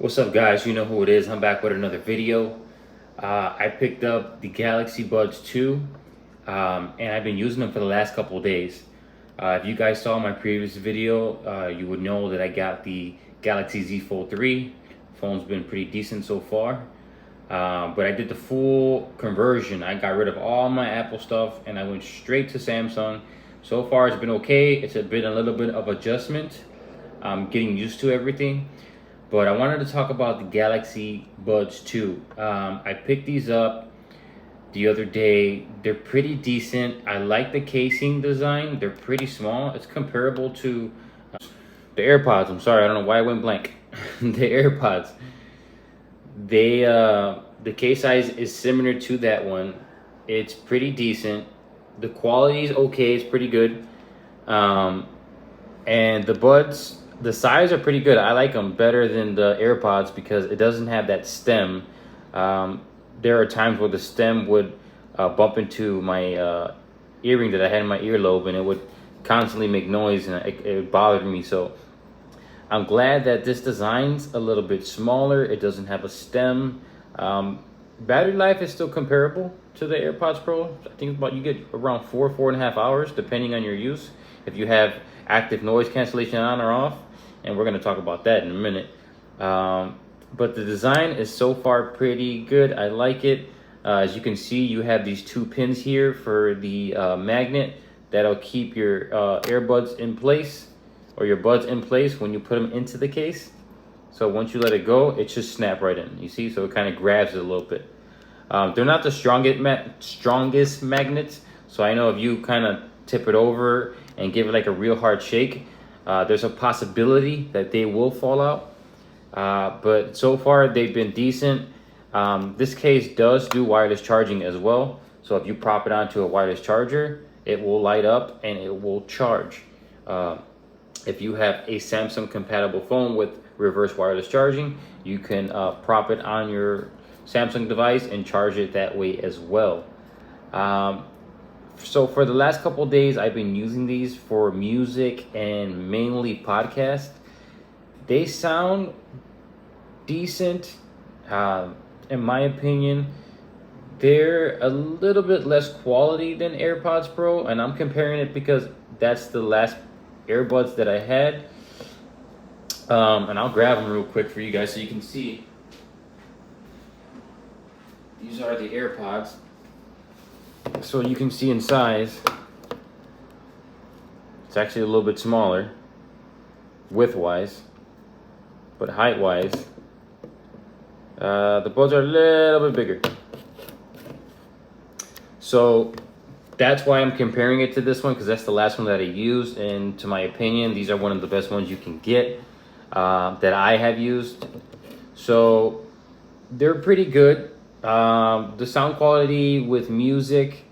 What's up, guys? You know who it is. I'm back with another video. I picked up the Galaxy Buds 2 and I've been using them for the last couple of days. If you guys saw my previous video, you would know that I got the Galaxy Z Fold 3. Phone's been pretty decent so far, but I did the full conversion. I got rid of all my Apple stuff and I went straight to Samsung. So far it's been okay. It's been a little bit of adjustment. I'm getting used to everything. But I wanted to talk about the Galaxy Buds 2. I picked these up the other day. They're pretty decent. I like the casing design. They're pretty small. It's comparable to the AirPods. I'm sorry, I don't know why I went blank. The AirPods. The case size is similar to that one. It's pretty decent. The quality is okay. It's pretty good. And the buds, the size are pretty good. I like them better than the AirPods because it doesn't have that stem. There are times where the stem would bump into my earring that I had in my earlobe, and it would constantly make noise, and it bothered me. So I'm glad that this design's a little bit smaller. It doesn't have a stem. Battery life is still comparable to the AirPods Pro. I think you get around 4.5 hours depending on your use. If you have active noise cancellation on or off, and we're going to talk about that in a minute. But the design is so far pretty good. I like it. As you can see, you have these two pins here for the magnet that'll keep your earbuds in place, or your buds in place when you put them into the case. So once you let it go, it should snap right in. You see, so it kind of grabs it a little bit. They're not the strongest magnets, so I know if you kind of tip it over and give it like a real hard shake, there's a possibility that they will fall out. But so far they've been decent. This case does do wireless charging as well. So if you prop it onto a wireless charger, it will light up and it will charge. If you have a Samsung compatible phone with reverse wireless charging, you can prop it on your Samsung device and charge it that way as well. So for the last couple of days, I've been using these for music and mainly podcast. They sound decent. In my opinion, they're a little bit less quality than AirPods Pro, and I'm comparing it because that's the last earbuds that I had. And I'll grab them real quick for you guys so you can see. These are the AirPods. So you can see in size, it's actually a little bit smaller width-wise, but height-wise, the buds are a little bit bigger. So that's why I'm comparing it to this one, because that's the last one that I used, and to my opinion, these are one of the best ones you can get that I have used. So they're pretty good. The sound quality with music,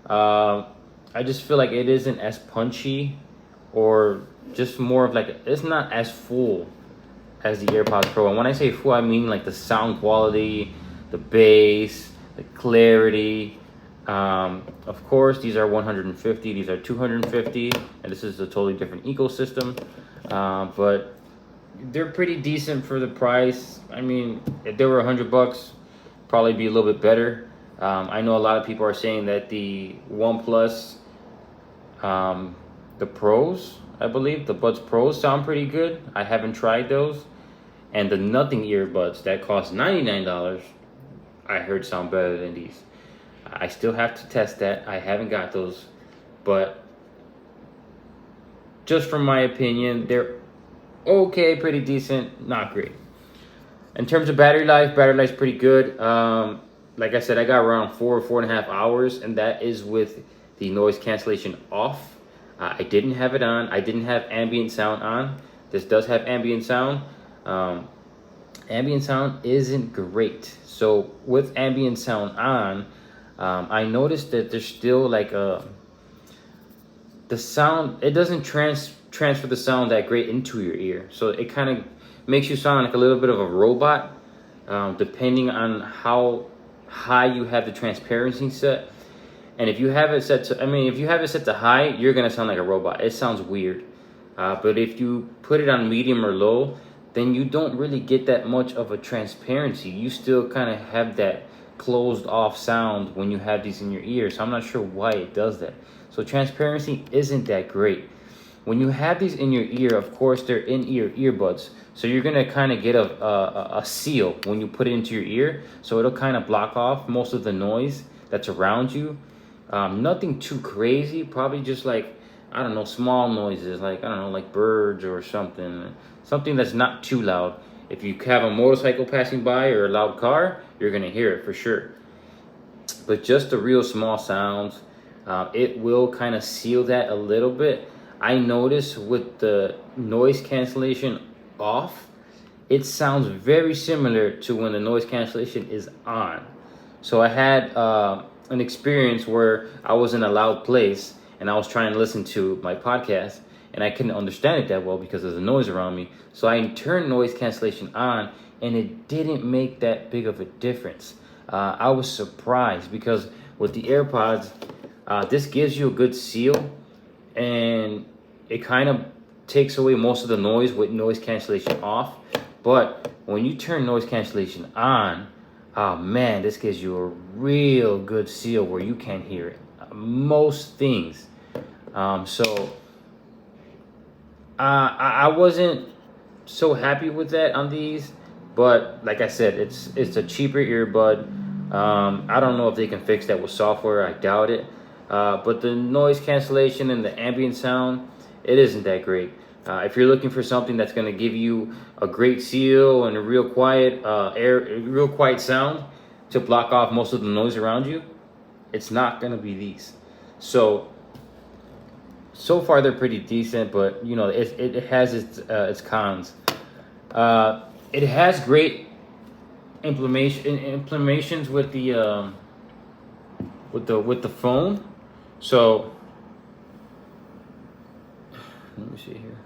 I just feel like it isn't as punchy, or just more of like, it's not as full as the AirPods Pro. And when I say full, I mean like the sound quality, the bass, the clarity. Of course, these are 150, these are 250, and this is a totally different ecosystem. But they're pretty decent for the price. I mean, if they were $100, probably be a little bit better. I know a lot of people are saying that the OnePlus, the Pros, I believe, the Buds Pros sound pretty good. I haven't tried those. And the Nothing earbuds that cost $99, I heard sound better than these. I still have to test that. I haven't got those. But just from my opinion, they're okay, pretty decent, not great. In terms of battery life's pretty good. Like I said, I got around 4.5 hours, and that is with the noise cancellation off. I didn't have it on. I didn't have ambient sound on. This does have ambient sound. Ambient sound isn't great. So with ambient sound on, I noticed that there's still like the sound, it doesn't transfer the sound that great into your ear. So it kind of makes you sound like a little bit of a robot, depending on how high you have the transparency set. And if you have it set to, if you have it set to high, you're gonna sound like a robot. It sounds weird. But if you put it on medium or low, then you don't really get that much of a transparency. You still kind of have that closed off sound when you have these in your ear. So I'm not sure why it does that. So transparency isn't that great. When you have these in your ear, of course, they're in ear earbuds. So you're gonna kind of get a seal when you put it into your ear. So it'll kind of block off most of the noise that's around you. Nothing too crazy, probably just like, I don't know, small noises, like, I don't know, like birds or something. Something that's not too loud. If you have a motorcycle passing by or a loud car, you're gonna hear it for sure. But just the real small sounds, it will kind of seal that a little bit. I notice with the noise cancellation off, it sounds very similar to when the noise cancellation is on. So I had an experience where I was in a loud place and I was trying to listen to my podcast, and I couldn't understand it that well because of the noise around me. So I turned noise cancellation on, and it didn't make that big of a difference. I was surprised because with the AirPods, this gives you a good seal, and it kind of takes away most of the noise with noise cancellation off. But when you turn noise cancellation on, oh man, this gives you a real good seal where you can't hear it. Most things. So I wasn't so happy with that on these, but like I said, it's a cheaper earbud. I don't know if they can fix that with software. I doubt it. But the noise cancellation and the ambient sound, it isn't that great. If you're looking for something that's going to give you a great seal and a real quiet real quiet sound to block off most of the noise around you, it's not going to be these. So far they're pretty decent, but you know, it has its cons. It has great implementations with the phone. So let me see here.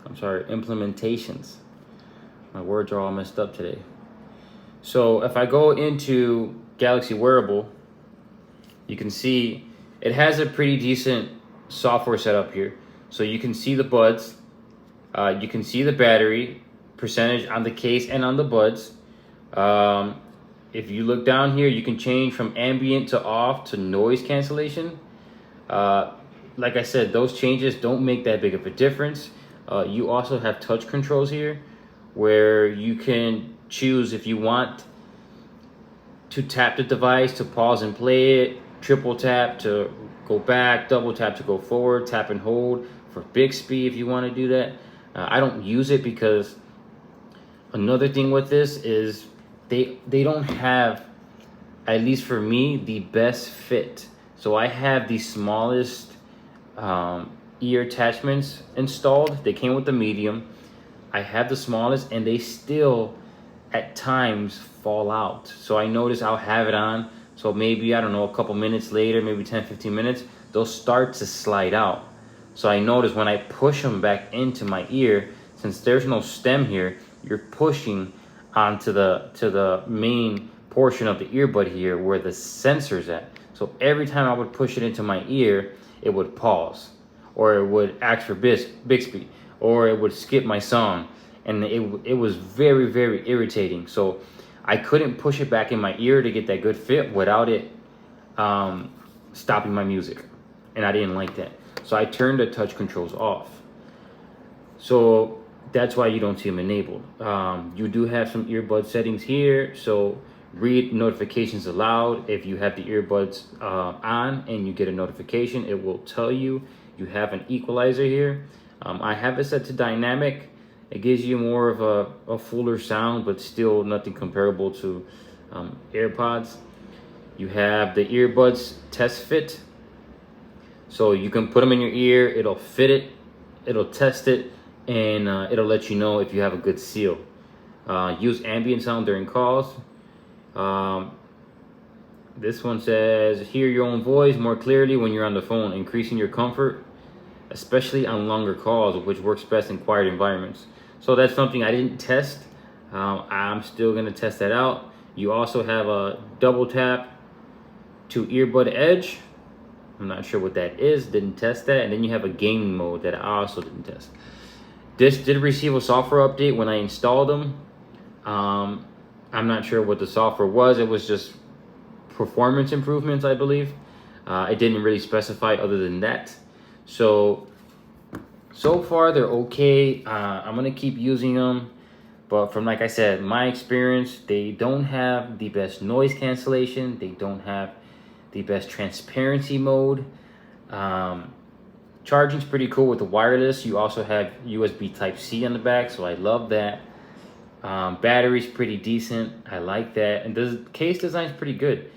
I'm sorry, implementations. My words are all messed up today. So if I go into Galaxy Wearable, you can see it has a pretty decent software setup here. So you can see the buds, you can see the battery percentage on the case and on the buds. If you look down here, you can change from ambient to off to noise cancellation. Like I said, those changes don't make that big of a difference. You also have touch controls here where you can choose if you want to tap the device to pause and play it, triple tap to go back, double tap to go forward, tap and hold for Bixby if you want to do that. I don't use it because another thing with this is they don't have, at least for me, the best fit. So I have the smallest ear attachments installed. They came with the medium. I have the smallest, and they still at times fall out. So I notice I'll have it on, so maybe, I don't know, a couple minutes later, maybe 10-15 minutes, they'll start to slide out. So I notice when I push them back into my ear, since there's no stem here, you're pushing onto the main portion of the earbud here where the sensor's at. So every time I would push it into my ear, it would pause, or it would ask for Bixby, or it would skip my song, and it was very, very irritating. So I couldn't push it back in my ear to get that good fit without it stopping my music, and I didn't like that. So I turned the touch controls off. So that's why you don't see them enabled. You do have some earbud settings here. So read notifications aloud. If you have the earbuds on and you get a notification, it will tell you you have an equalizer here. I have it set to dynamic. It gives you more of a fuller sound, but still nothing comparable to AirPods. You have the earbuds test fit. So you can put them in your ear, it'll fit it, it'll test it, and it'll let you know if you have a good seal. Use ambient sound during calls. This one says, hear your own voice more clearly when you're on the phone, increasing your comfort, especially on longer calls, which works best in quiet environments. So that's something I didn't test. I'm still gonna test that out. You also have a double tap to earbud edge. I'm not sure what that is, didn't test that. And then you have a gaming mode that I also didn't test. This did receive a software update when I installed them. I'm not sure what the software was. It was just performance improvements, I believe. It didn't really specify other than that. So far they're okay. I'm gonna keep using them, but from, like I said, my experience, they don't have the best noise cancellation. They don't have the best transparency mode. Charging's pretty cool with the wireless. You also have USB Type-C on the back, so I love that. Battery's pretty decent. I like that. And the case design's pretty good.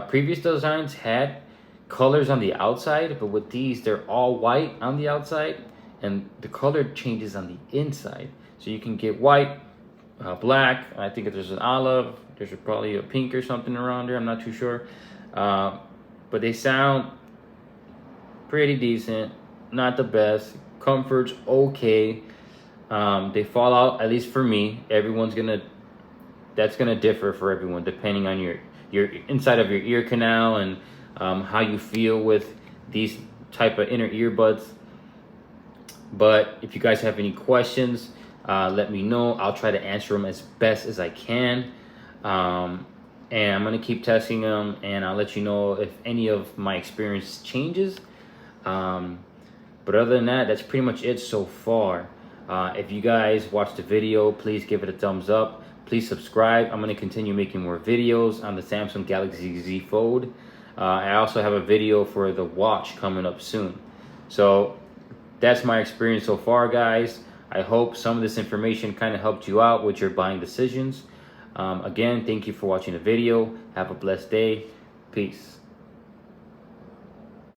Previous designs had colors on the outside, but with these, they're all white on the outside, and the color changes on the inside. So you can get white, black. I think if there's an olive, there's probably a pink or something around there. I'm not too sure. But they sound pretty decent. Not the best. Comfort's okay. They fall out, at least for me. That's gonna differ for everyone depending on your inside of your ear canal and how you feel with these type of inner earbuds. But if you guys have any questions, let me know. I'll try to answer them as best as I can. And I'm gonna keep testing them, and I'll let you know if any of my experience changes. But other than that, that's pretty much it so far. If you guys watched the video, please give it a thumbs up. Please subscribe. I'm going to continue making more videos on the Samsung Galaxy Z Fold. I also have a video for the watch coming up soon. So that's my experience so far, guys. I hope some of this information kind of helped you out with your buying decisions. Again, thank you for watching the video. Have a blessed day. Peace.